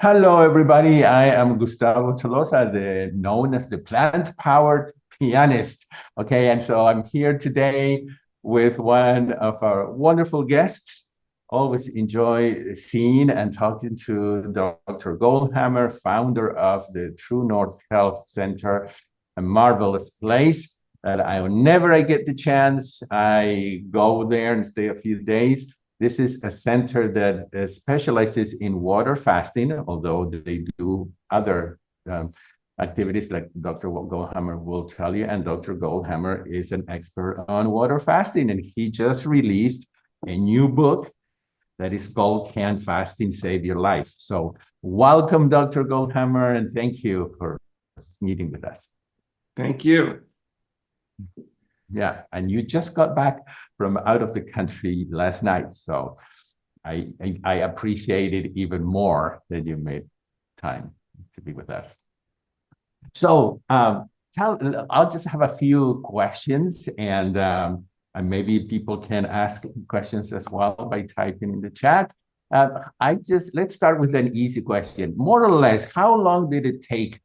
Hello, everybody. I am Gustavo Tolosa, known as the plant-powered pianist. Okay, and so I'm here today with one of our wonderful guests. Always enjoy seeing and talking to Dr. Goldhamer, founder of the TrueNorth Health Center, a marvelous place that whenever I get the chance, I go there and stay a few days. This is a center that specializes in water fasting, although they do other activities like Dr. Goldhamer will tell you. And Dr. Goldhamer is an expert on water fasting, and he just released a new book that is called Can Fasting Save Your Life? So welcome, Dr. Goldhamer, and thank you for meeting with us. Thank you. Yeah, and you just got back from out of the country last night, so I appreciate it even more that you made time to be with us. So I'll just have a few questions, and maybe people can ask questions as well by typing in the chat. Let's start with an easy question. More or less, how long did it take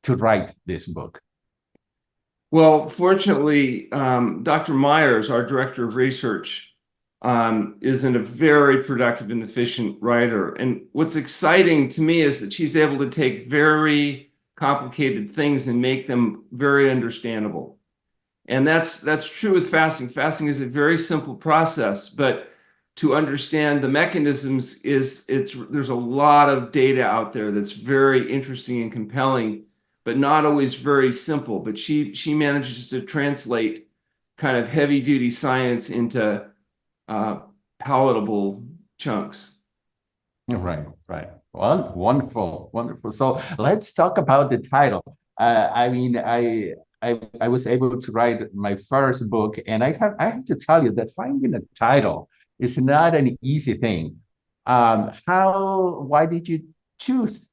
to write this book? Well, fortunately, Dr. Myers, our director of research, is a very productive and efficient writer. And what's exciting to me is that she's able to take very complicated things and make them very understandable. And that's true with fasting. Fasting is a very simple process, but to understand the mechanisms there's a lot of data out there that's very interesting and compelling, but not always very simple. But she manages to translate kind of heavy duty science into palatable chunks. Right, right. Well, wonderful, wonderful. So let's talk about the title. I was able to write my first book, and I have to tell you that finding a title is not an easy thing. Why did you choose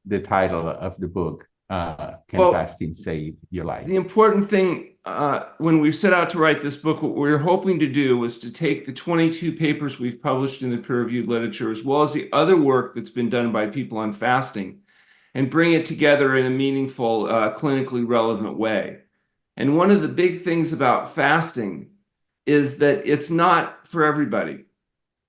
the title of the book? Can Fasting Save Your Life? The important thing when we set out to write this book, what we were hoping to do was to take the 22 papers we've published in the peer-reviewed literature, as well as the other work that's been done by people on fasting, and bring it together in a meaningful, clinically relevant way. And one of the big things about fasting is that it's not for everybody.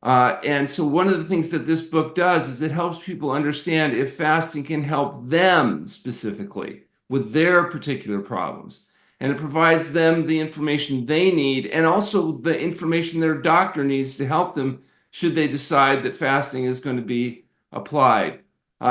And so one of the things that this book does is it helps people understand if fasting can help them specifically with their particular problems. And it provides them the information they need and also the information their doctor needs to help them should they decide that fasting is going to be applied.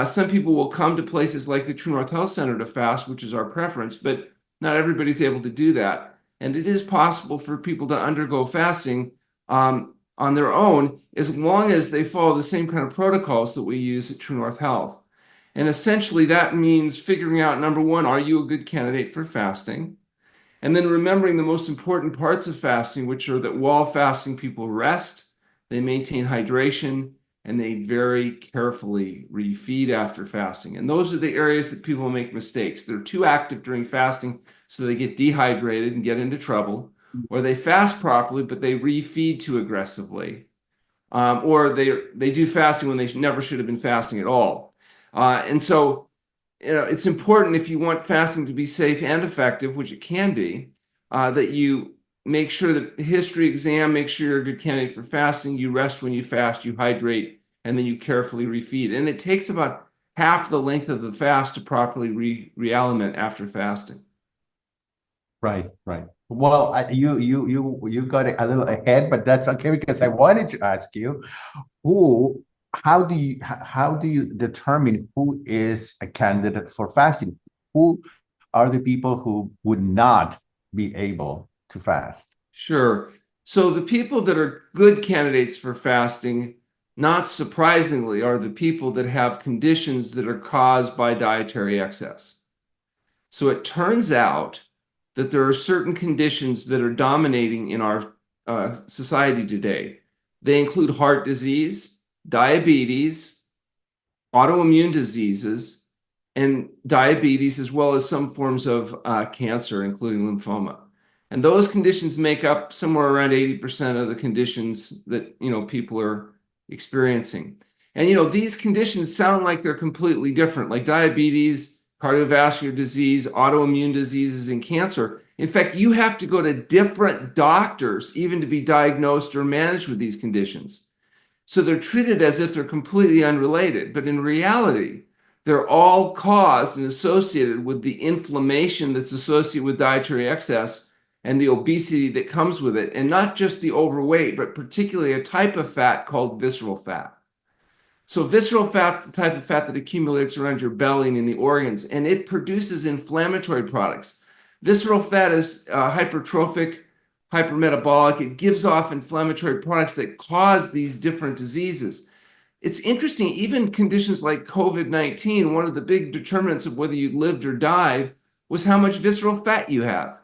Some people will come to places like the TrueNorth Health Center to fast, which is our preference, but not everybody's able to do that. And it is possible for people to undergo fasting on their own, as long as they follow the same kind of protocols that we use at TrueNorth Health. And essentially that means figuring out, number one, are you a good candidate for fasting? And then remembering the most important parts of fasting, which are that while fasting, people rest, they maintain hydration, and they very carefully refeed after fasting. And those are the areas that people make mistakes. They're too active during fasting, so they get dehydrated and get into trouble. Or they fast properly, but they refeed too aggressively. Or they do fasting when they never should have been fasting at all. And so it's important, if you want fasting to be safe and effective, which it can be, that you make sure that the history exam makes sure you're a good candidate for fasting. You rest when you fast, you hydrate, and then you carefully refeed. And it takes about half the length of the fast to properly realiment after fasting. Right, right. Well, you got it a little ahead, but that's okay because I wanted to ask you, how do you determine who is a candidate for fasting? Who are the people who would not be able to fast? Sure. So the people that are good candidates for fasting, not surprisingly, are the people that have conditions that are caused by dietary excess. So it turns out that there are certain conditions that are dominating in our society today. They include heart disease, diabetes, autoimmune diseases, and diabetes, as well as some forms of cancer, including lymphoma. And those conditions make up somewhere around 80% of the conditions that people are experiencing. And, these conditions sound like they're completely different, like diabetes, cardiovascular disease, autoimmune diseases, and cancer. In fact, you have to go to different doctors even to be diagnosed or managed with these conditions. So they're treated as if they're completely unrelated, but in reality, they're all caused and associated with the inflammation that's associated with dietary excess and the obesity that comes with it, and not just the overweight, but particularly a type of fat called visceral fat. So visceral fat's the type of fat that accumulates around your belly and in the organs, and it produces inflammatory products. Visceral fat is hypertrophic, hypermetabolic. It gives off inflammatory products that cause these different diseases. It's interesting, even conditions like COVID-19, one of the big determinants of whether you lived or died was how much visceral fat you have.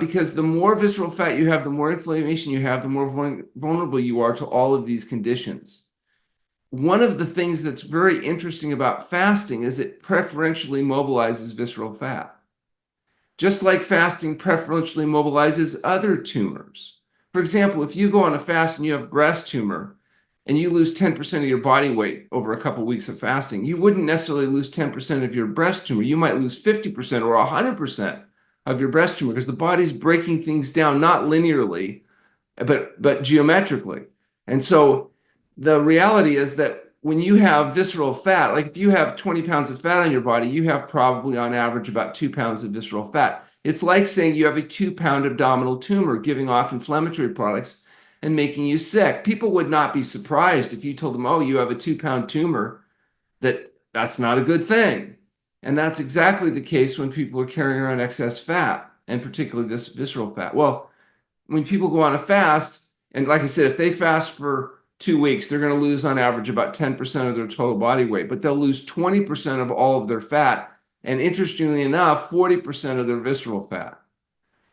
Because the more visceral fat you have, the more inflammation you have, the more vulnerable you are to all of these conditions. One of the things that's very interesting about fasting is it preferentially mobilizes visceral fat. Just like fasting preferentially mobilizes other tumors. For example, if you go on a fast and you have breast tumor and you lose 10% of your body weight over a couple of weeks of fasting, you wouldn't necessarily lose 10% of your breast tumor. You might lose 50% or 100% of your breast tumor because the body's breaking things down, not linearly, but geometrically. And so the reality is that when you have visceral fat, like if you have 20 pounds of fat on your body, you have probably on average about 2 pounds of visceral fat. It's like saying you have a 2-pound abdominal tumor giving off inflammatory products and making you sick. People would not be surprised if you told them, oh, you have a 2-pound tumor, that's not a good thing. And that's exactly the case when people are carrying around excess fat, and particularly this visceral fat. Well, when people go on a fast, and like I said, if they fast for 2 weeks, they're going to lose on average about 10% of their total body weight, but they'll lose 20% of all of their fat. And interestingly enough, 40% of their visceral fat.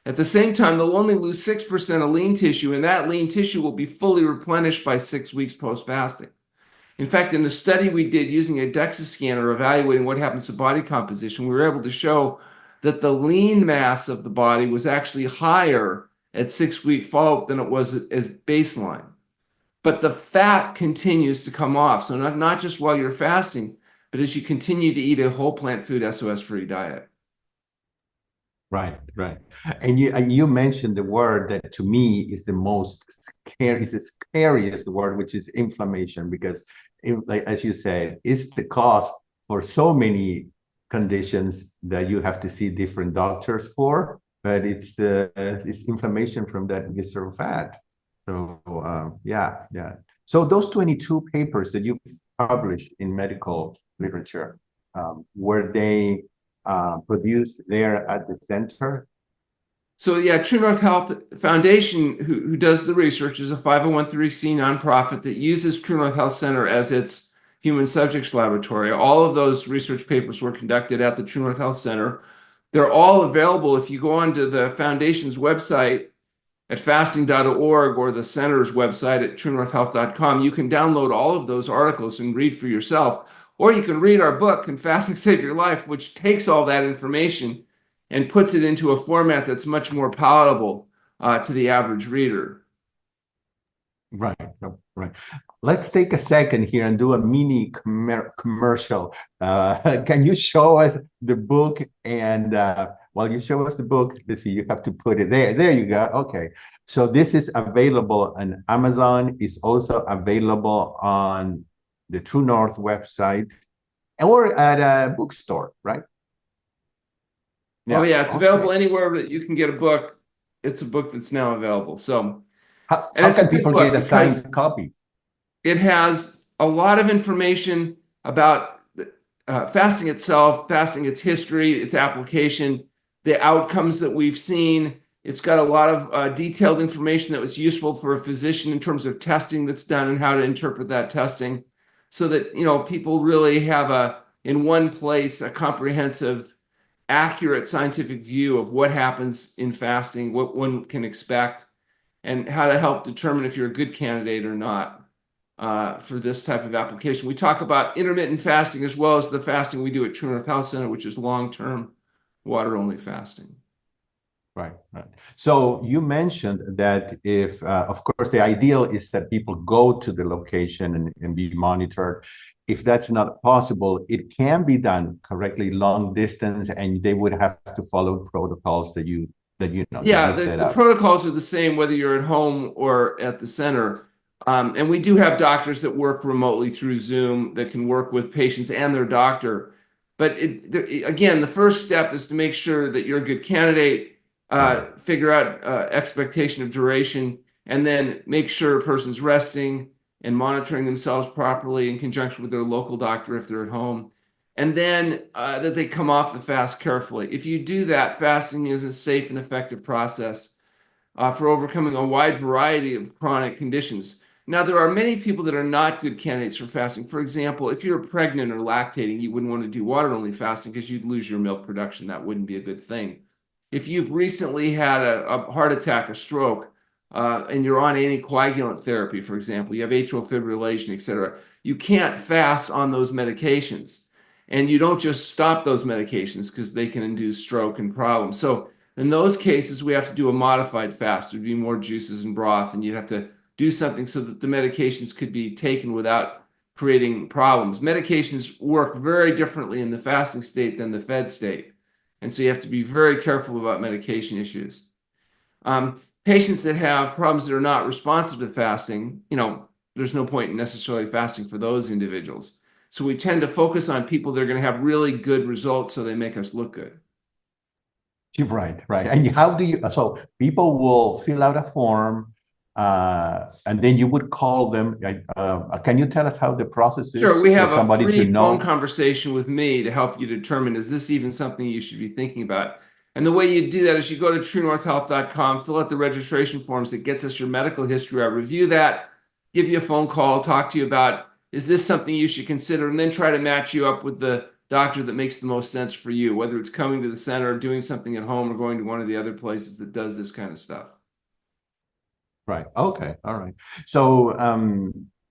At the same time, they'll only lose 6% of lean tissue, and that lean tissue will be fully replenished by 6 weeks post-fasting. In fact, in a study we did using a DEXA scanner evaluating what happens to body composition, we were able to show that the lean mass of the body was actually higher at 6-week follow-up than it was as baseline. But the fat continues to come off. So not just while you're fasting, but as you continue to eat a whole plant food SOS-free diet. Right, right. And you mentioned the word that to me is the most scary, is the scariest word, which is inflammation, because like as you said, it's the cause for so many conditions that you have to see different doctors for, but it's inflammation from that visceral fat. So yeah. So those 22 papers that you published in medical literature, were they produced there at the center? So yeah, TrueNorth Health Foundation, who does the research, is a 501(c) nonprofit that uses TrueNorth Health Center as its human subjects laboratory. All of those research papers were conducted at the TrueNorth Health Center. They're all available if you go onto the foundation's website at fasting.org or the center's website at truenorthhealth.com. You can download all of those articles and read for yourself. Or you can read our book, Can Fasting Save Your Life, which takes all that information and puts it into a format that's much more palatable to the average reader. Right. Let's take a second here and do a mini commercial. Can you show us the book? And while you show us the book, let's see, you have to put it there. There you go. Okay. So this is available on Amazon. It's also available on the True North website or at a bookstore, right? Yeah. Oh yeah, it's available anywhere that you can get a book. It's a book that's now available. So how can people get a signed copy? It has a lot of information about fasting itself, fasting, its history, its application, the outcomes that we've seen. It's got a lot of detailed information that was useful for a physician in terms of testing that's done and how to interpret that testing, so that people really have in one place a comprehensive, accurate scientific view of what happens in fasting, what one can expect, and how to help determine if you're a good candidate or not for this type of application. We talk about intermittent fasting as well as the fasting we do at TrueNorth Health Center, which is long-term water-only fasting. Right, right. So you mentioned that if, of course, the ideal is that people go to the location and be monitored. If that's not possible, it can be done correctly long distance, and they would have to follow protocols that Yeah, you set the up. protocols are the same whether you're at home or at the center. And we do have doctors that work remotely through Zoom that can work with patients and their doctor. But again, the first step is to make sure that you're a good candidate, Right. figure out expectation of duration, and then make sure a person's resting and monitoring themselves properly in conjunction with their local doctor if they're at home, and then that they come off the fast carefully. If you do that, fasting is a safe and effective process for overcoming a wide variety of chronic conditions. Now, there are many people that are not good candidates for fasting. For example, if you're pregnant or lactating, you wouldn't want to do water-only fasting because you'd lose your milk production. That wouldn't be a good thing. If you've recently had a heart attack, a stroke, and you're on anticoagulant therapy, for example, you have atrial fibrillation, et cetera, you can't fast on those medications. And you don't just stop those medications because they can induce stroke and problems. So in those cases, we have to do a modified fast. There'd be more juices and broth, and you'd have to do something so that the medications could be taken without creating problems. Medications work very differently in the fasting state than the fed state. And so you have to be very careful about medication issues. Patients that have problems that are not responsive to fasting, there's no point in necessarily fasting for those individuals. So we tend to focus on people that are going to have really good results so they make us look good. Right, right. And how do you, so people will fill out a form, and then you would call them. Can you tell us how the process Sure, is we for have a somebody to free phone know? conversation with me to help you determine, is this even something you should be thinking about? And the way you do that is you go to TrueNorthHealth.com, fill out the registration forms. It gets us your medical history. I review that, give you a phone call, talk to you about, is this something you should consider? And then try to match you up with the doctor that makes the most sense for you, whether it's coming to the center, doing something at home, or going to one of the other places that does this kind of stuff. Right. Okay. All right. So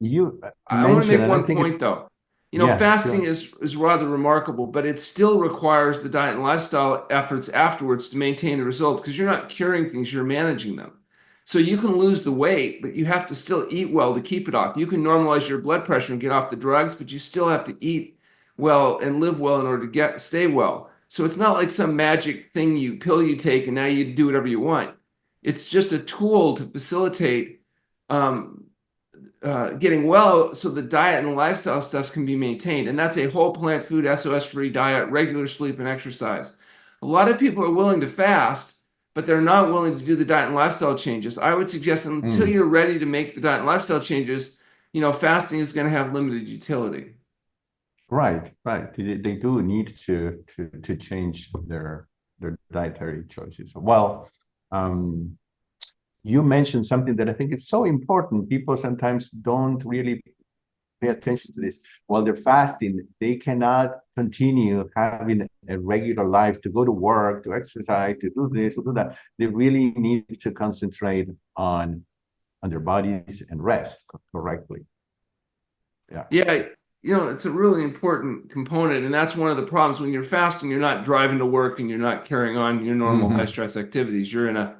you I want to mentioned, make and I one think it's, point though. yeah, Fasting sure. is rather remarkable, but it still requires the diet and lifestyle efforts afterwards to maintain the results because you're not curing things, you're managing them. So you can lose the weight, but you have to still eat well to keep it off. You can normalize your blood pressure and get off the drugs, but you still have to eat well and live well in order to stay well. So it's not like some magic pill you take and now you do whatever you want. It's just a tool to facilitate um, getting well so the diet and lifestyle stuff can be maintained. And that's a whole plant food, SOS free diet, regular sleep, and exercise. A lot of people are willing to fast, but they're not willing to do the diet and lifestyle changes. I would suggest until Mm, you're ready to make the diet and lifestyle changes, fasting is going to have limited utility. right, right. They do need to change their dietary choices. Well, um, you mentioned something that I think is so important. People sometimes don't really pay attention to this. While they're fasting, they cannot continue having a regular life to go to work, to exercise, to do this, to do that. They really need to concentrate on their bodies and rest correctly. Yeah. Yeah, it's a really important component, and that's one of the problems when you're fasting. You're not driving to work and you're not carrying on your normal high Hmm. stress activities. You're in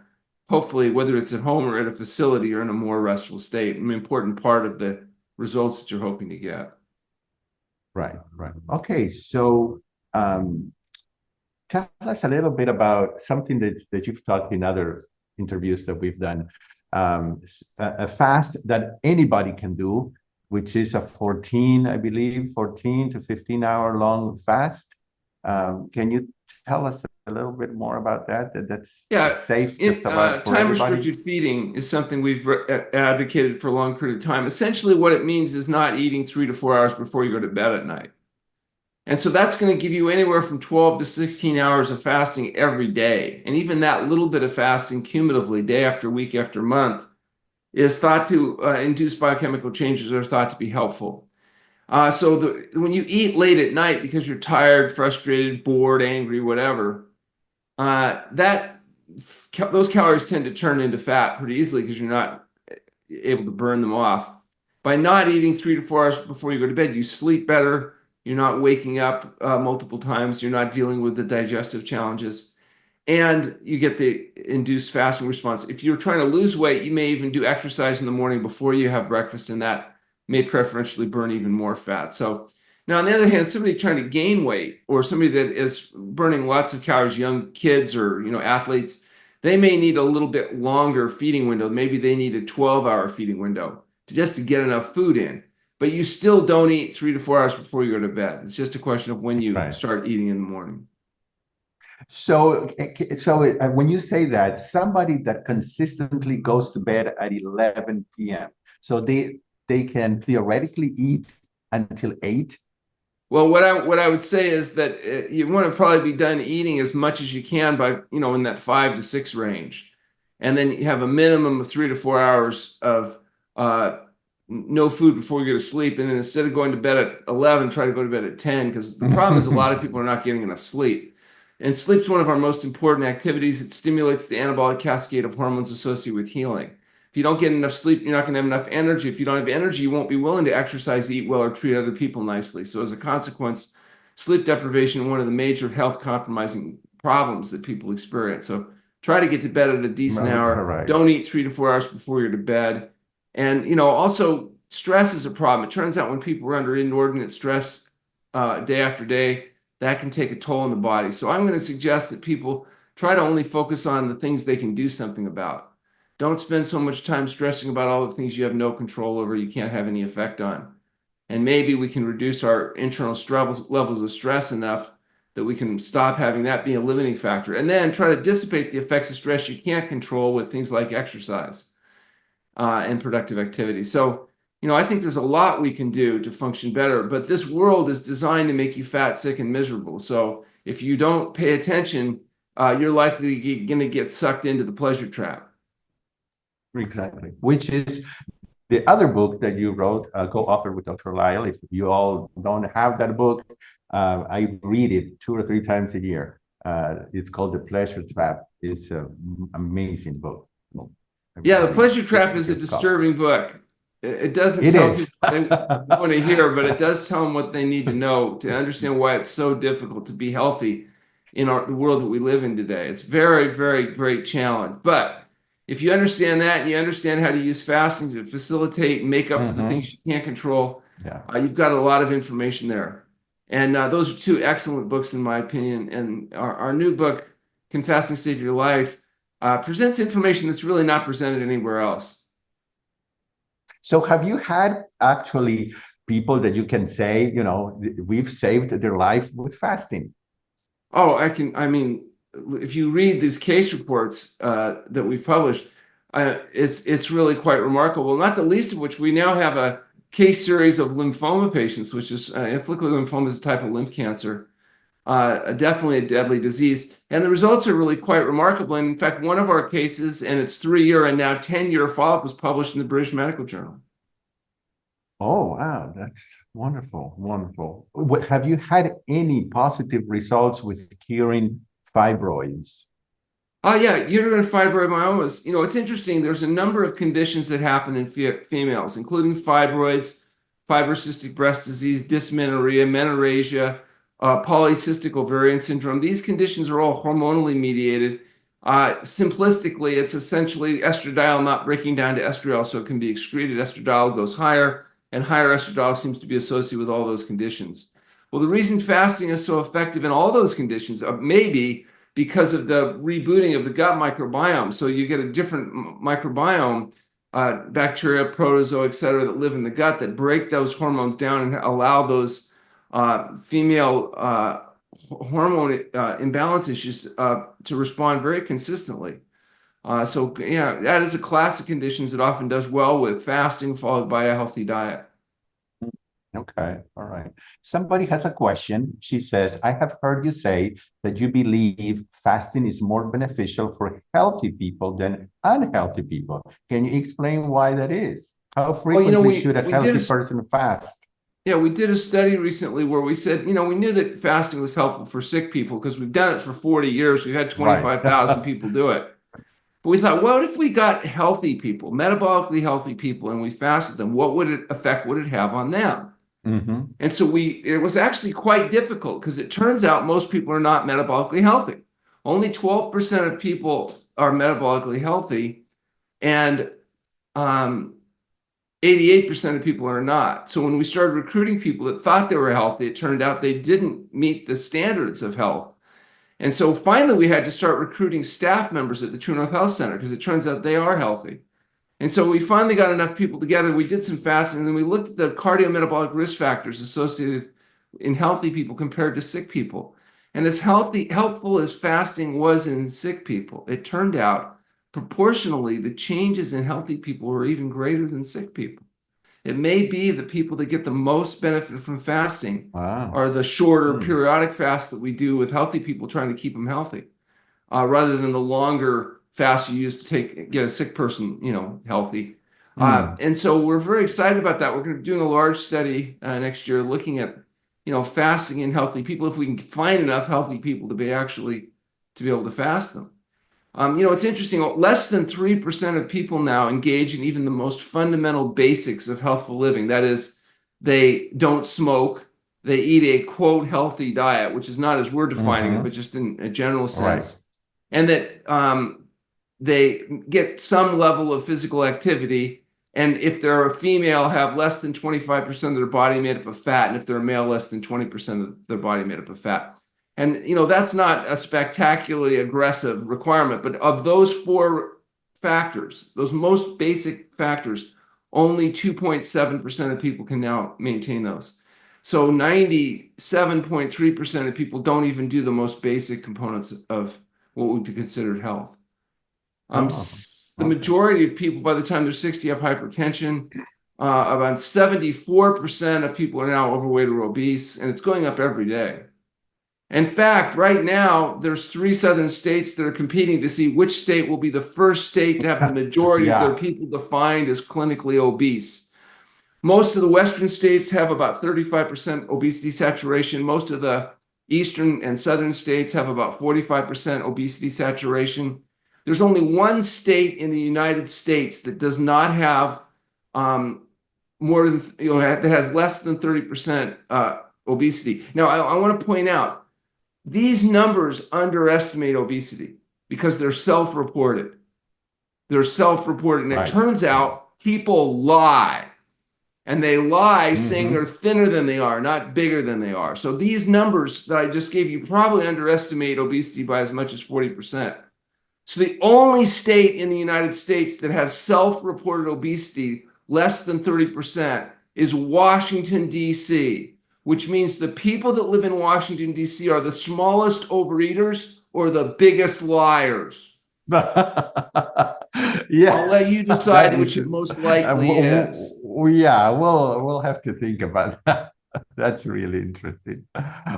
hopefully, whether it's at home or at a facility, you're in a more restful state. An important part of the results that you're hoping to get. Right, right. Okay, so um, tell us a little bit about something that you've talked in other interviews that we've done. A fast that anybody can do, which is a 14, I believe, 14 to 15 hour long fast. Can you tell us a little bit more about that? That's Yeah, safe just about for time everybody? restricted feeding is something we've advocated for a long period of time. Essentially, what it means is not eating 3 to 4 hours before you go to bed at night. And so that's going to give you anywhere from 12 to 16 hours of fasting every day. And even that little bit of fasting cumulatively, day after week after month, is thought to induce biochemical changes that are thought to be helpful. When you eat late at night because you're tired, frustrated, bored, angry, whatever, those calories tend to turn into fat pretty easily because you're not able to burn them off. By not eating 3 to 4 hours before you go to bed, you sleep better. You're not waking up multiple times. You're not dealing with the digestive challenges. and you get the induced fasting response. If you're trying to lose weight, you may even do exercise in the morning before you have breakfast, and that may preferentially burn even more fat. So now, on the other hand, somebody trying to gain weight or somebody that is burning lots of calories, young kids or athletes, they may need a little bit longer feeding window. Maybe they need a 12-hour feeding window just to get enough food in. But you still don't eat 3 to 4 hours before you go to bed. It's just a question of when you start eating in the morning. So when you say that, somebody that consistently goes to bed at 11 p.m., so they can theoretically eat until 8? Well, what I would say is that you want to probably be done eating as much as you can by, in that 5 to 6 range. And then you have a minimum of 3 to 4 hours of no food before you go to sleep. And then instead of going to bed at 11, try to go to bed at 10, because the problem is a lot of people are not getting enough sleep. And sleep is one of our most important activities. It stimulates the anabolic cascade of hormones associated with healing. If you don't get enough sleep, you're not going to have enough energy. If you don't have energy, you won't be willing to exercise, eat well, or treat other people nicely. So as a consequence, sleep deprivation is one of the major health compromising problems that people experience. So try to get to bed at a decent hour. Right. Don't eat 3 to 4 hours before you're to bed. And, also stress is a problem. It turns out when people are under inordinate stress day after day, that can take a toll on the body. So I'm going to suggest that people try to only focus on the things they can do something about. Don't spend so much time stressing about all the things you have no control over, you can't have any effect on. And maybe we can reduce our internal levels of stress enough that we can stop having that be a limiting factor. And then try to dissipate the effects of stress you can't control with things like exercise and productive activity. So, I think there's a lot we can do to function better, but this world is designed to make you fat, sick, and miserable. So if you don't pay attention, you're likely going to get sucked into the pleasure trap. Exactly, which is the other book that you wrote, co-authored with Dr. Lyle. If you all don't have that book, I read it 2 or 3 times a year. It's called The Pleasure Trap. It's an amazing book. Yeah, The Pleasure Trap is a disturbing book. It doesn't tell people they want to hear, but it does tell them what they need to know to understand why it's so difficult to be healthy in the world that we live in today. It's very, very great challenge. But if you understand that and you understand how to use fasting to facilitate and make up for the things you can't control, you've got a lot of information there. And those are 2 excellent books, in my opinion. And our new book, Can Fasting Save Your Life, presents information that's really not presented anywhere else. So have you had actually people that you can say, we've saved their life with fasting? Oh, if you read these case reports that we've published, it's really quite remarkable, not the least of which we now have a case series of lymphoma patients, which is follicular lymphoma is a type of lymph cancer, definitely a deadly disease. And the results are really quite remarkable. And in fact, one of our cases, and its 3-year and now 10-year follow-up, was published in the British Medical Journal. Oh, wow, that's wonderful, wonderful. Have you had any positive results with curing fibroids? Yeah, uterine fibromatosis. It's interesting. There's a number of conditions that happen in females, including fibroids, fibrocystic breast disease, dysmenorrhea, menorrhagia, polycystic ovarian syndrome. These conditions are all hormonally mediated. Simplistically, it's essentially estradiol not breaking down to estriol, so it can be excreted. Estradiol goes higher, and higher estradiol seems to be associated with all those conditions. Well, the reason fasting is so effective in all those conditions may be because of the rebooting of the gut microbiome. So you get a different microbiome, bacteria, protozoa, et cetera, that live in the gut that break those hormones down and allow those female hormone imbalance issues to respond very consistently. So that is a class of conditions that often does well with fasting followed by a healthy diet. Okay, all right. Somebody has a question. She says, I have heard you say that you believe fasting is more beneficial for healthy people than unhealthy people. Can you explain why that is? How frequently should a healthy person fast? Yeah, we did a study recently where we said, we knew that fasting was helpful for sick people because we've done it for 40 years. We've had 25,000 people do it. But we thought, what if we got healthy people, metabolically healthy people, and we fasted them? What effect would it have on them? And so it was actually quite difficult because it turns out most people are not metabolically healthy. Only 12% of people are metabolically healthy, and 88% of people are not. So when we started recruiting people that thought they were healthy, it turned out they didn't meet the standards of health. And so finally, we had to start recruiting staff members at the TrueNorth Health Center because it turns out they are healthy. And so we finally got enough people together. We did some fasting, and then we looked at the cardiometabolic risk factors associated in healthy people compared to sick people. And as helpful as fasting was in sick people, it turned out proportionally the changes in healthy people were even greater than sick people. It may be the people that get the most benefit from fasting are the shorter periodic fasts that we do with healthy people trying to keep them healthy, rather than the longer fast you use to get a sick person, healthy. And so we're very excited about that. We're going to be doing a large study next year looking at, fasting in healthy people, if we can find enough healthy people to be able to fast them. It's interesting, less than 3% of people now engage in even the most fundamental basics of healthful living. That is, they don't smoke, they eat a, quote, healthy diet, which is not as we're defining it, but just in a general sense. And that they get some level of physical activity. And if they're a female, have less than 25% of their body made up of fat. And if they're a male, less than 20% of their body made up of fat. And, that's not a spectacularly aggressive requirement, but of those four factors, those most basic factors, only 2.7% of people can now maintain those. So 97.3% of people don't even do the most basic components of what would be considered health. The majority of people, by the time they're 60, have hypertension. About 74% of people are now overweight or obese, and it's going up every day. In fact, right now, there's 3 southern states that are competing to see which state will be the first state to have the majority of their people defined as clinically obese. Most of the western states have about 35% obesity saturation. Most of the eastern and southern states have about 45% obesity saturation. There's only one state in the United States that does not have more than, that has less than 30% obesity. Now, I want to point out, these numbers underestimate obesity because they're self-reported. They're self-reported. And it turns out people lie. And they lie saying they're thinner than they are, not bigger than they are. So these numbers that I just gave you probably underestimate obesity by as much as 40%. So the only state in the United States that has self-reported obesity less than 30% is Washington, D.C., which means the people that live in Washington, D.C. are the smallest overeaters or the biggest liars. I'll let you decide which it most likely is. We'll have to think about that. That's really interesting.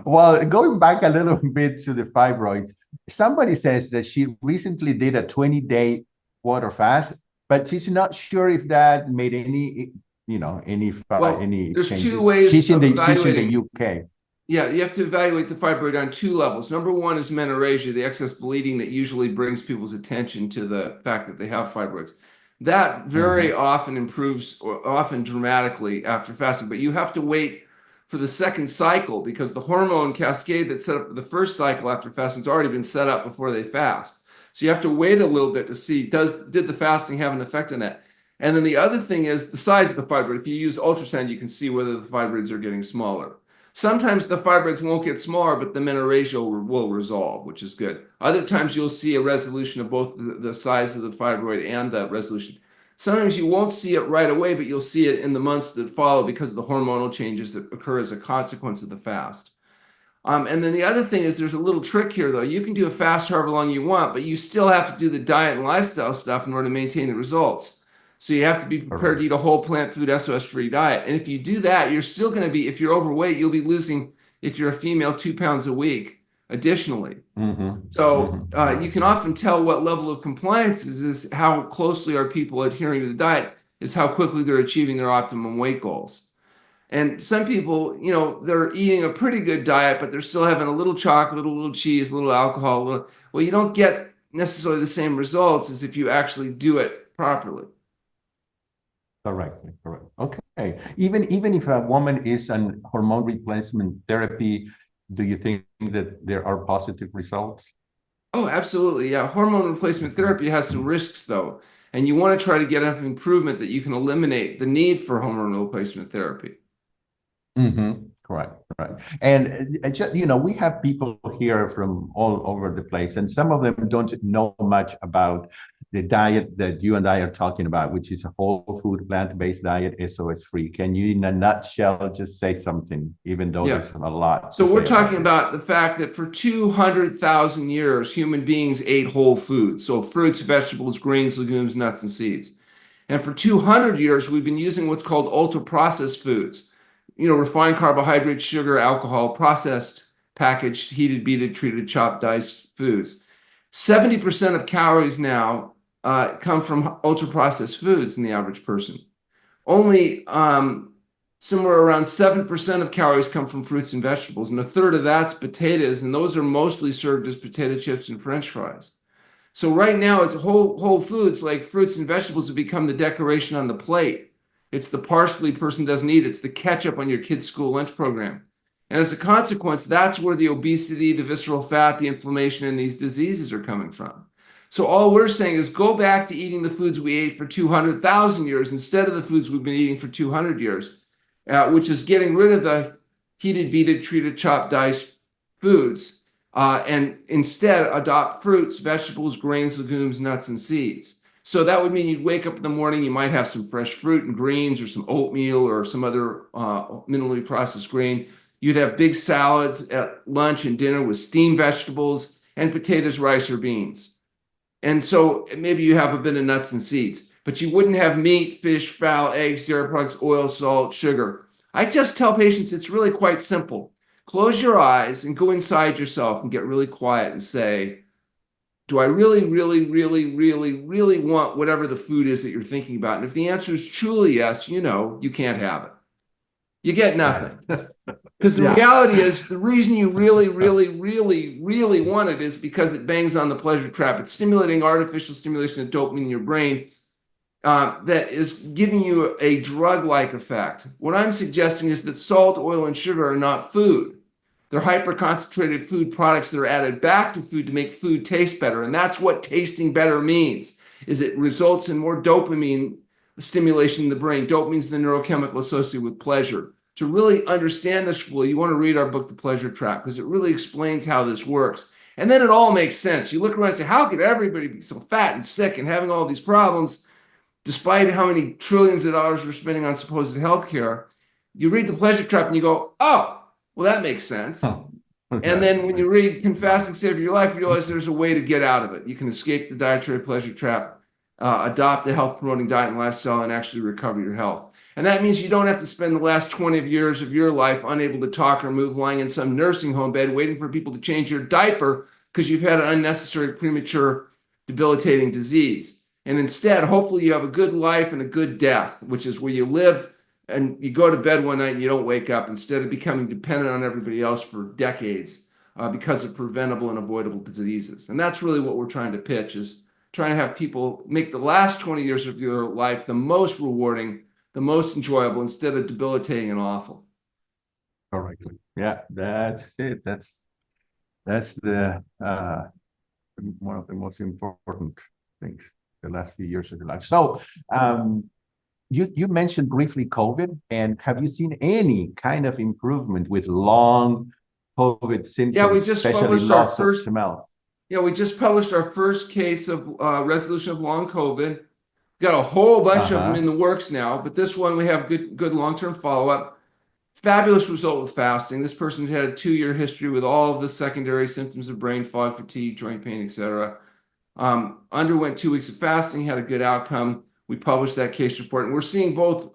Well, going back a little bit to the fibroids, somebody says that she recently did a 20-day water fast, but she's not sure if that made any There's changes. 2 ways she's in of the UK. Yeah, you have to evaluate the fibroid on 2 levels. Number 1 is menorrhagia, the excess bleeding that usually brings people's attention to the fact that they have fibroids. That very often improves, or often dramatically, after fasting, but you have to wait for the second cycle because the hormone cascade that's set up for the first cycle after fasting has already been set up before they fast. So you have to wait a little bit to see, did the fasting have an effect on that? And then the other thing is the size of the fibroid. If you use ultrasound, you can see whether the fibroids are getting smaller. Sometimes the fibroids won't get smaller, but the menorrhagia will resolve, which is good. Other times you'll see a resolution of both the size of the fibroid and the resolution. Sometimes you won't see it right away, but you'll see it in the months that follow because of the hormonal changes that occur as a consequence of the fast. And then the other thing is there's a little trick here, though. You can do a fast however long you want, but you still have to do the diet and lifestyle stuff in order to maintain the results. So you have to be prepared to eat a whole plant food SOS-free diet. And if you do that, you're still going to be, if you're overweight, you'll be losing, if you're a female, 2 pounds a week additionally. So you can often tell what level of compliance is how closely are people adhering to the diet, is how quickly they're achieving their optimum weight goals. And some people, they're eating a pretty good diet, but they're still having a little chocolate, a little cheese, a little alcohol. Well, you don't get necessarily the same results as if you actually do it properly. Correct. Okay. Even if a woman is on hormone replacement therapy, do you think that there are positive results? Oh, absolutely. Yeah. Hormone replacement therapy has some risks, though. And you want to try to get enough improvement that you can eliminate the need for hormone replacement therapy. Correct, correct. And just, we have people here from all over the place, and some of them don't know much about the diet that you and I are talking about, which is a whole food, plant-based diet, SOS free. Can you, in a nutshell, just say something, even though Yeah. there's a lot So to we're say talking about it? about the fact that for 200,000 years, human beings ate whole foods. So fruits, vegetables, grains, legumes, nuts, and seeds. And for 200 years, we've been using what's called ultra processed foods. Refined carbohydrates, sugar, alcohol, processed, packaged, heated, beaten, treated, chopped, diced foods. 70% of calories now come from ultra processed foods in the average person. Only somewhere around 7% of calories come from fruits and vegetables, and a third of that's potatoes, and those are mostly served as potato chips and French fries. So right now, it's whole foods like fruits and vegetables have become the decoration on the plate. It's the parsley person doesn't eat. It's the ketchup on your kid's school lunch program. And as a consequence, that's where the obesity, the visceral fat, the inflammation, and these diseases are coming from. So all we're saying is go back to eating the foods we ate for 200,000 years instead of the foods we've been eating for 200 years, which is getting rid of the heated, beaten, treated, chopped, diced foods and instead adopt fruits, vegetables, grains, legumes, nuts, and seeds. So that would mean you'd wake up in the morning, you might have some fresh fruit and greens or some oatmeal or some other minimally processed grain. You'd have big salads at lunch and dinner with steamed vegetables and potatoes, rice, or beans. And so maybe you have a bit of nuts and seeds, but you wouldn't have meat, fish, fowl, eggs, dairy products, oil, salt, sugar. I just tell patients it's really quite simple. Close your eyes and go inside yourself and get really quiet and say, do I really, really, really, really, really want whatever the food is that you're thinking about? And if the answer is truly yes, you can't have it. You get nothing. Because the Yeah. reality is, the reason you really, really, really, really want it is because it bangs on the pleasure trap. It's stimulating artificial stimulation of dopamine in your brain that is giving you a drug-like effect. What I'm suggesting is that salt, oil, and sugar are not food. They're hyper-concentrated food products that are added back to food to make food taste better. And that's what tasting better means, is it results in more dopamine stimulation in the brain. Dopamine is the neurochemical associated with pleasure. To really understand this fully, you want to read our book, The Pleasure Trap, because it really explains how this works. And then it all makes sense. You look around and say, how could everybody be so fat and sick and having all these problems, despite how many trillions of dollars we're spending on supposed healthcare? You read The Pleasure Trap and you go, oh, well, that makes sense. Oh, And then when you read Can right. Fasting Save Your Life, you realize there's a way to get out of it. You can escape the dietary pleasure trap, adopt a health promoting diet and lifestyle, and actually recover your health. And that means you don't have to spend the last 20 years of your life unable to talk or move, lying in some nursing home bed, waiting for people to change your diaper because you've had an unnecessary, premature, debilitating disease. And instead, hopefully, you have a good life and a good death, which is where you live and you go to bed one night and you don't wake up instead of becoming dependent on everybody else for decades because of preventable and avoidable diseases. And that's really what we're trying to pitch, is trying to have people make the last 20 years of their life the most rewarding, the most enjoyable, instead of debilitating and awful. Correctly. Yeah, that's it. That's the one of the most important things the last few years of your life. So you mentioned briefly COVID, and have you seen any kind of improvement with long COVID Yeah, we symptoms, just especially published our loss of first. smell? Yeah, we just published our first case of resolution of long COVID. Got a whole bunch of them in Uh-huh. the works now, but this one we have good long-term follow-up. Fabulous result with fasting. This person had a 2-year history with all of the secondary symptoms of brain fog, fatigue, joint pain, etc. Underwent 2 weeks of fasting, had a good outcome. We published that case report, and we're seeing both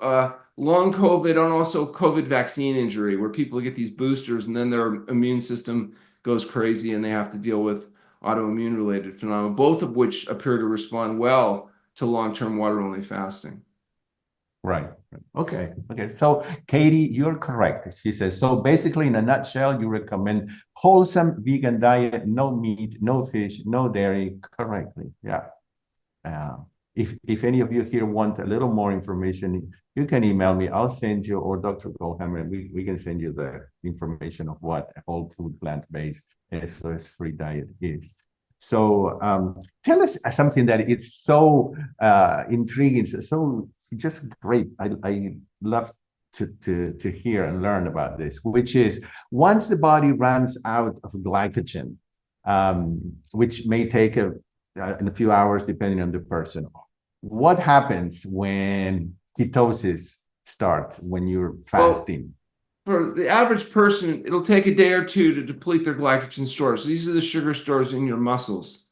long COVID and also COVID vaccine injury, where people get these boosters and then their immune system goes crazy and they have to deal with autoimmune related phenomena, both of which appear to respond well to long-term water-only fasting. Right. Okay. Okay. So, Katie, you're correct. She says, so basically, in a nutshell, you recommend wholesome vegan diet, no meat, no fish, no dairy. Correctly. Yeah. Uh, if any of you here want a little more information, you can email me. I'll send you, or Dr. Goldhamer, and we can send you the information of what a whole food plant-based SOS free diet is. So tell us something that it's so intriguing, so just great. I love to hear and learn about this, which is once the body runs out of glycogen, which may take in a few hours depending on the person. What happens when ketosis starts when you're fasting? For the average person, it'll take a day or two to deplete their glycogen stores. These are the sugar stores in your muscles.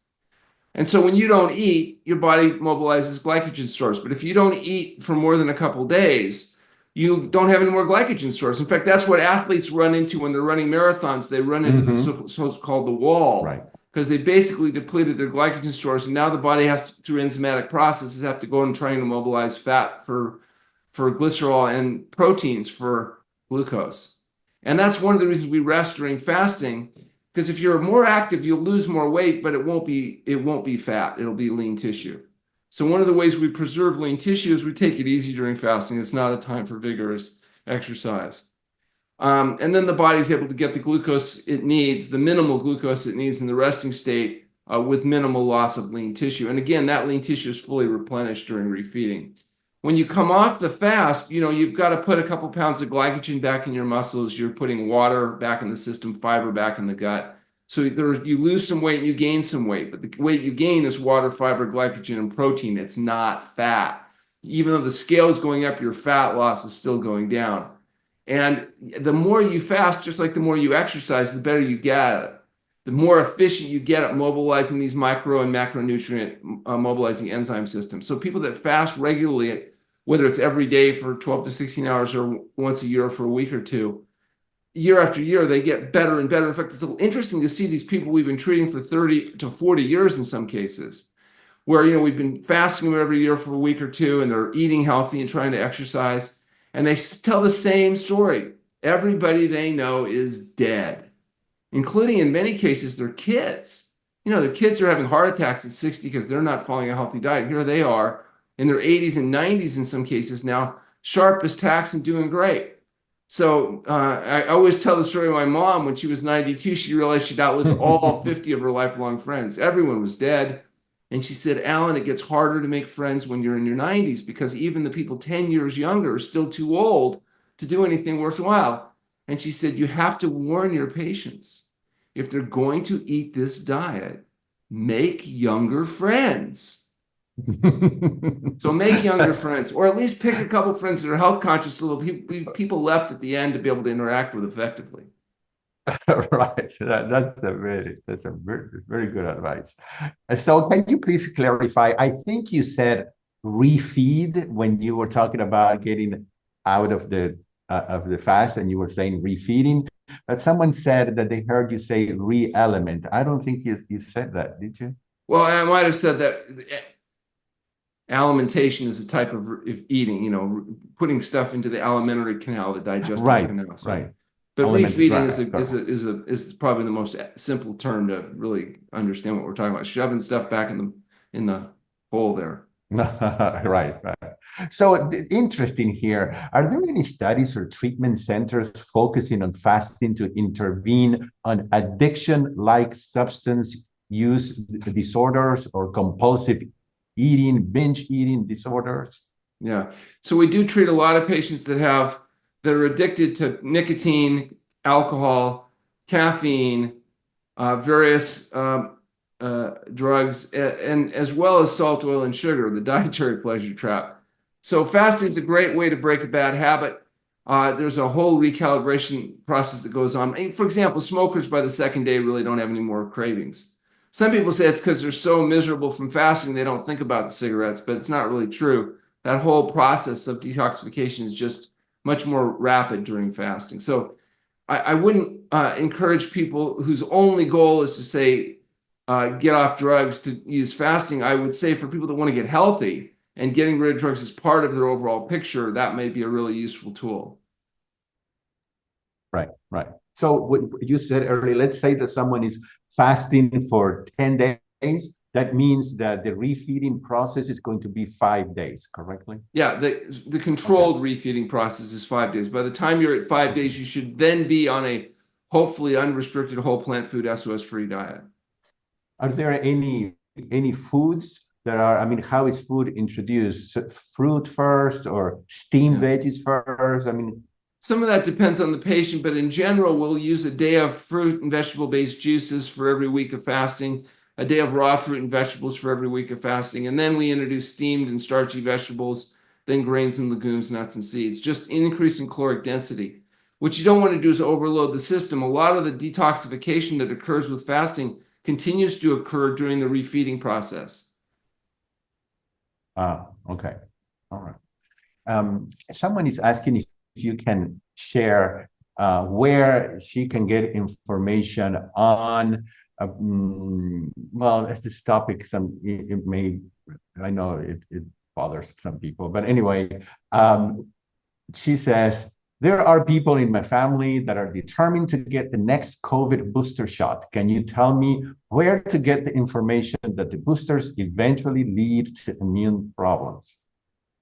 And so when you don't eat, your body mobilizes glycogen stores. But if you don't eat for more than a couple of days, you don't have any more glycogen stores. In fact, that's what athletes run into when they're running marathons. They run into the so-called the wall, right? Because they basically depleted their glycogen stores. And now the body has to, through enzymatic processes, have to go and trying to mobilize fat for glycerol and proteins for glucose. And that's one of the reasons we rest during fasting, because if you're more active, you'll lose more weight, but it won't be fat. It'll be lean tissue. So one of the ways we preserve lean tissue is we take it easy during fasting. It's not a time for vigorous exercise. And then the body's able to get the glucose it needs, the minimal glucose it needs in the resting state with minimal loss of lean tissue. And again, that lean tissue is fully replenished during refeeding. When you come off the fast, you've got to put a couple pounds of glycogen back in your muscles. You're putting water back in the system, fiber back in the gut. So you lose some weight and you gain some weight. But the weight you gain is water, fiber, glycogen, and protein. It's not fat. Even though the scale is going up, your fat loss is still going down. And the more you fast, just like the more you exercise, the better you get at it. The more efficient you get at mobilizing these micro and macronutrient mobilizing enzyme systems. So people that fast regularly, whether it's every day for 12 to 16 hours or once a year for a week or two, year after year, they get better and better. In fact, it's interesting to see these people we've been treating for 30 to 40 years in some cases, where we've been fasting them every year for a week or two, and they're eating healthy and trying to exercise, and they tell the same story. Everybody they know is dead, including in many cases their kids. Their kids are having heart attacks at 60 because they're not following a healthy diet. Here they are in their 80s and 90s in some cases now, sharp as tacks and doing great. So I always tell the story of my mom. When she was 92, she realized she'd outlived all 50 of her lifelong friends. Everyone was dead. And she said, Alan, it gets harder to make friends when you're in your 90s because even the people 10 years younger are still too old to do anything worthwhile. And she said, you have to warn your patients. If they're going to eat this diet, make younger friends. So make younger friends, or at least pick a couple of friends that are health conscious, so there'll be people left at the end to be able to interact with effectively. Right. That's a very good advice. So can you please clarify? I think you said refeed when you were talking about getting out of the fast, and you were saying refeeding. But someone said that they heard you say re-element. I don't think you said that, did you? Well, I might have said that. Alimentation is a type of eating, putting stuff into the alimentary canal, the digestive canal. So, right. But refeeding is probably the most simple term to really understand what we're talking about. Shoving stuff back in the hole there. Right. So interesting here. Are there any studies or treatment centers focusing on fasting to intervene on addiction-like substance use disorders or compulsive eating, binge eating disorders? Yeah. So we do treat a lot of patients that are addicted to nicotine, alcohol, caffeine, various drugs, and as well as salt, oil, and sugar, the dietary pleasure trap. So fasting is a great way to break a bad habit. There's a whole recalibration process that goes on. For example, smokers by the second day really don't have any more cravings. Some people say it's because they're so miserable from fasting they don't think about the cigarettes, but it's not really true. That whole process of detoxification is just much more rapid during fasting. So I wouldn't encourage people whose only goal is to say get off drugs to use fasting. I would say for people that want to get healthy and getting rid of drugs is part of their overall picture, that may be a really useful tool. Right. So what you said earlier, let's say that someone is fasting for 10 days. That means that the refeeding process is going to be 5 days, correctly? Yeah, the controlled refeeding process is 5 days. By the time you're at 5 days, you should then be on a hopefully unrestricted whole plant food SOS-free diet. Are there any foods that are, I mean, how is food introduced? Fruit first or steamed Yeah. veggies first? I mean, Some of that depends on the patient, but in general, we'll use a day of fruit and vegetable-based juices for every week of fasting, a day of raw fruit and vegetables for every week of fasting, and then we introduce steamed and starchy vegetables, then grains and legumes, nuts and seeds, just increasing caloric density. What you don't want to do is overload the system. A lot of the detoxification that occurs with fasting continues to occur during the refeeding process. okay. All right. Someone is asking if you can share where she can get information on, well, as this topic, it may, I know it bothers some people, but anyway, she says, there are people in my family that are determined to get the next COVID booster shot. Can you tell me where to get the information that the boosters eventually lead to immune problems?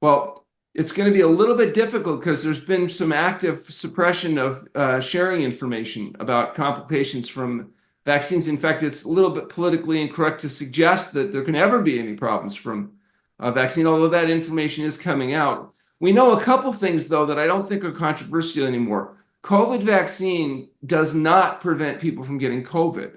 Well, it's going to be a little bit difficult because there's been some active suppression of sharing information about complications from vaccines. In fact, it's a little bit politically incorrect to suggest that there can ever be any problems from a vaccine, although that information is coming out. We know a couple things, though, that I don't think are controversial anymore. COVID vaccine does not prevent people from getting COVID.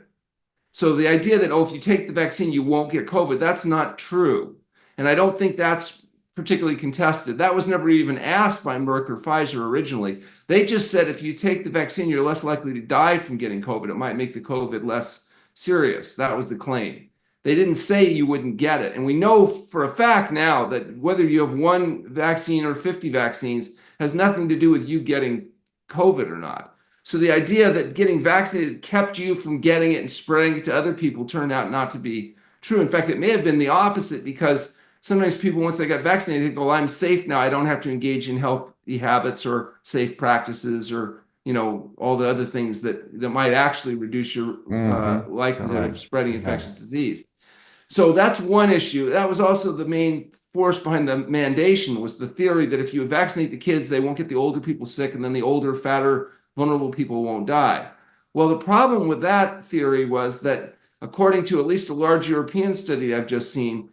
So the idea that, oh, if you take the vaccine, you won't get COVID, that's not true. And I don't think that's particularly contested. That was never even asked by Merck or Pfizer originally. They just said if you take the vaccine, you're less likely to die from getting COVID. It might make the COVID less serious. That was the claim. They didn't say you wouldn't get it. And we know for a fact now that whether you have one vaccine or 50 vaccines has nothing to do with you getting COVID or not. So the idea that getting vaccinated kept you from getting it and spreading it to other people turned out not to be true. In fact, it may have been the opposite, because sometimes people, once they got vaccinated, they go, well, I'm safe now. I don't have to engage in healthy habits or safe practices or, you know, all the other things that might actually reduce your likelihood of spreading infectious disease. So that's one issue. That was also the main force behind the mandation, was the theory that if you vaccinate the kids, they won't get the older people sick, and then the older, fatter, vulnerable people won't die. Well, the problem with that theory was that, according to at least a large European study I've just seen,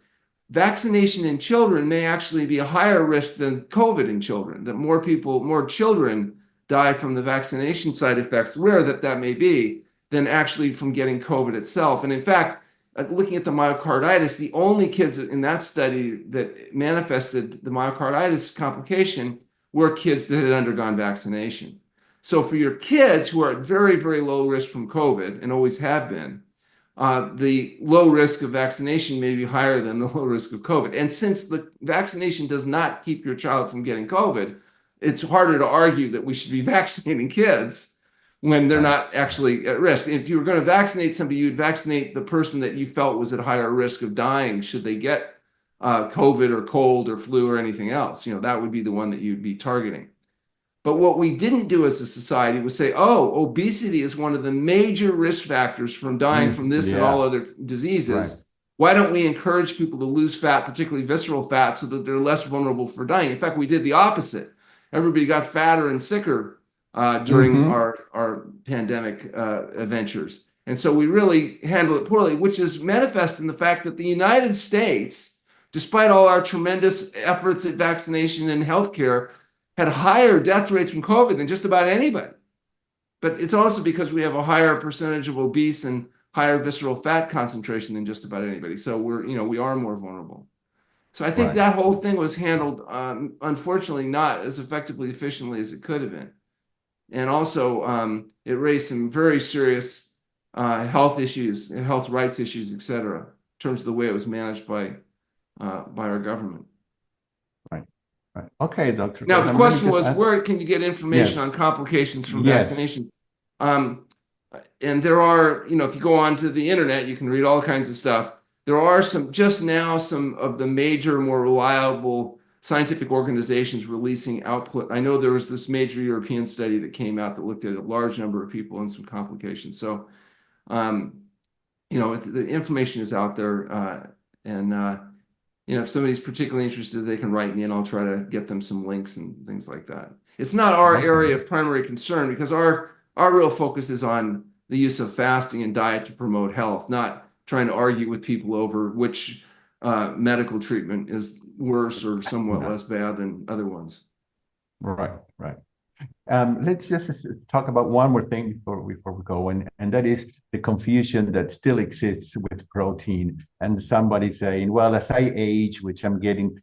vaccination in children may actually be a higher risk than COVID in children, that more children die from the vaccination side effects, rare that may be, than actually from getting COVID itself. And in fact, looking at the myocarditis, the only kids in that study that manifested the myocarditis complication were kids that had undergone vaccination. So for your kids who are at very, very low risk from COVID and always have been, the low risk of vaccination may be higher than the low risk of COVID. And since the vaccination does not keep your child from getting COVID, it's harder to argue that we should be vaccinating kids when they're not actually at risk. If you were going to vaccinate somebody, you'd vaccinate the person that you felt was at higher risk of dying should they get COVID or cold or flu or anything else. You know, that would be the one that you'd be targeting. But what we didn't do as a society was say, oh, obesity is one of the major risk factors from dying from this and all other diseases. Right. Why don't we encourage people to lose fat, particularly visceral fat, so that they're less vulnerable for dying? In fact, we did the opposite. Everybody got fatter and sicker during our pandemic adventures. And so we really handled it poorly, which is manifest in the fact that the United States, despite all our tremendous efforts at vaccination and healthcare, had higher death rates from COVID than just about anybody. But it's also because we have a higher percentage of obese and higher visceral fat concentration than just about anybody. So we are more vulnerable. So I think that whole thing was handled, unfortunately, not as effectively, efficiently as it could have been. And also, it raised some very serious health issues, health rights issues, et cetera, in terms of the way it was managed by our government. Right. Okay, Dr. Now, the question was, where can you get information on complications from vaccination? And there are, if you go onto the internet, you can read all kinds of stuff. There are some of the major, more reliable scientific organizations releasing output. I know there was this major European study that came out that looked at a large number of people and some complications. So, the information is out there, if somebody's particularly interested, they can write me and I'll try to get them some links and things like that. It's not our area of primary concern, because our real focus is on the use of fasting and diet to promote health, not trying to argue with people over which medical treatment is worse or somewhat less bad than other ones. Right, right. Let's just talk about one more thing before we go, and that is the confusion that still exists with protein. And somebody saying, well, as I age, which I'm getting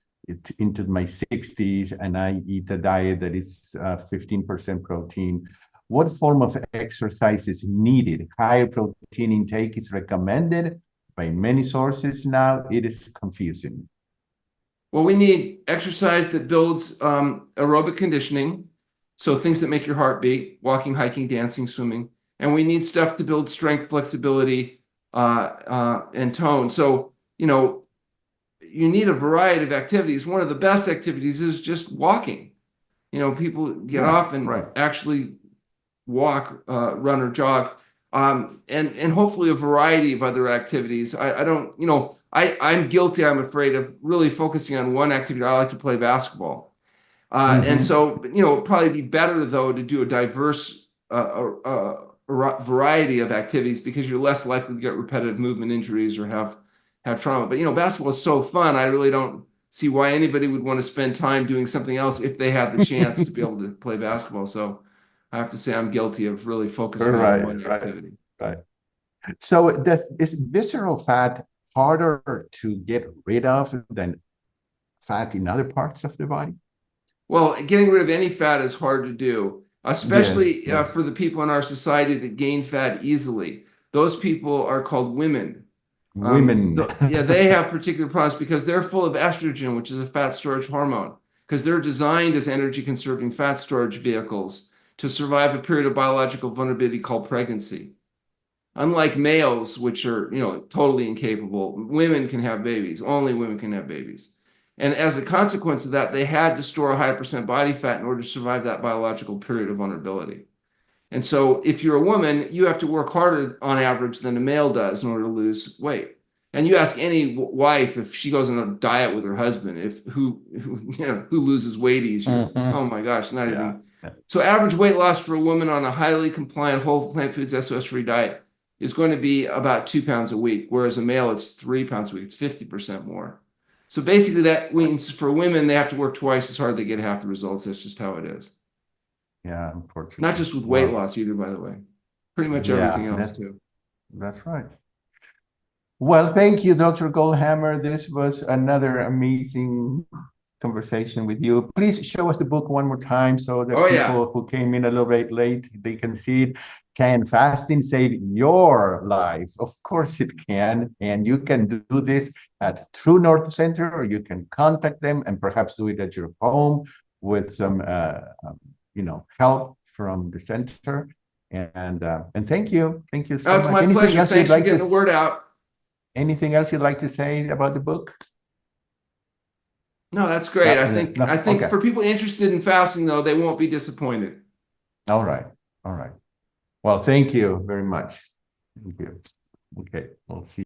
into my 60s, and I eat a diet that is 15% protein, what form of exercise is needed? Higher protein intake is recommended by many sources now. It is confusing. Well, we need exercise that builds aerobic conditioning, so things that make your heart beat, walking, hiking, dancing, swimming. And we need stuff to build strength, flexibility, and tone. So, you need a variety of activities. One of the best activities is just walking. People get off and actually walk, run, or jog, and hopefully a variety of other activities. I'm guilty, I'm afraid, of really focusing on one activity. I like to play basketball. And so, it'd probably be better, though, to do a diverse variety of activities, because you're less likely to get repetitive movement injuries or have trauma. But, basketball is so fun. I really don't see why anybody would want to spend time doing something else if they had the chance to be able to play basketball. So I have to say I'm guilty of really focusing on one activity. Right. So is visceral fat harder to get rid of than fat in other parts of the body? Well, getting rid of any fat is hard to do, especially for the people in our society that gain fat easily. Those people are called women. Women. They have particular problems because they're full of estrogen, which is a fat storage hormone, because they're designed as energy-conserving fat storage vehicles to survive a period of biological vulnerability called pregnancy. Unlike males, which are, totally incapable, women can have babies. Only women can have babies. And as a consequence of that, they had to store a high percent body fat in order to survive that biological period of vulnerability. And so if you're a woman, you have to work harder on average than a male does in order to lose weight. And you ask any wife if she goes on a diet with her husband, who loses weight easier. Oh my gosh, not even. So average weight loss for a woman on a highly compliant whole plant foods SOS-free diet is going to be about 2 pounds a week, whereas a male, it's 3 pounds a week. It's 50% more. So basically that means for women, they have to work twice as hard to get half the results. That's just how it is. Yeah, unfortunately. Not just with weight loss either, by the way. Pretty much everything else too. That's right. Well, thank you, Dr. Goldhamer. This was another amazing conversation with you. Please show us the book one more time so that people who came in a little bit late, they can see it. Can fasting save your life? Of course it can. And you can do this at TrueNorth Center, or you can contact them and perhaps do it at your home with some help from the center. And thank you so much. That's my pleasure. Thanks for getting the word out. Anything else you'd like to say about the book? No, that's great. I think for people interested in fasting, though, they won't be disappointed. All right. Well, thank you very much. Thank you. Okay, we'll see.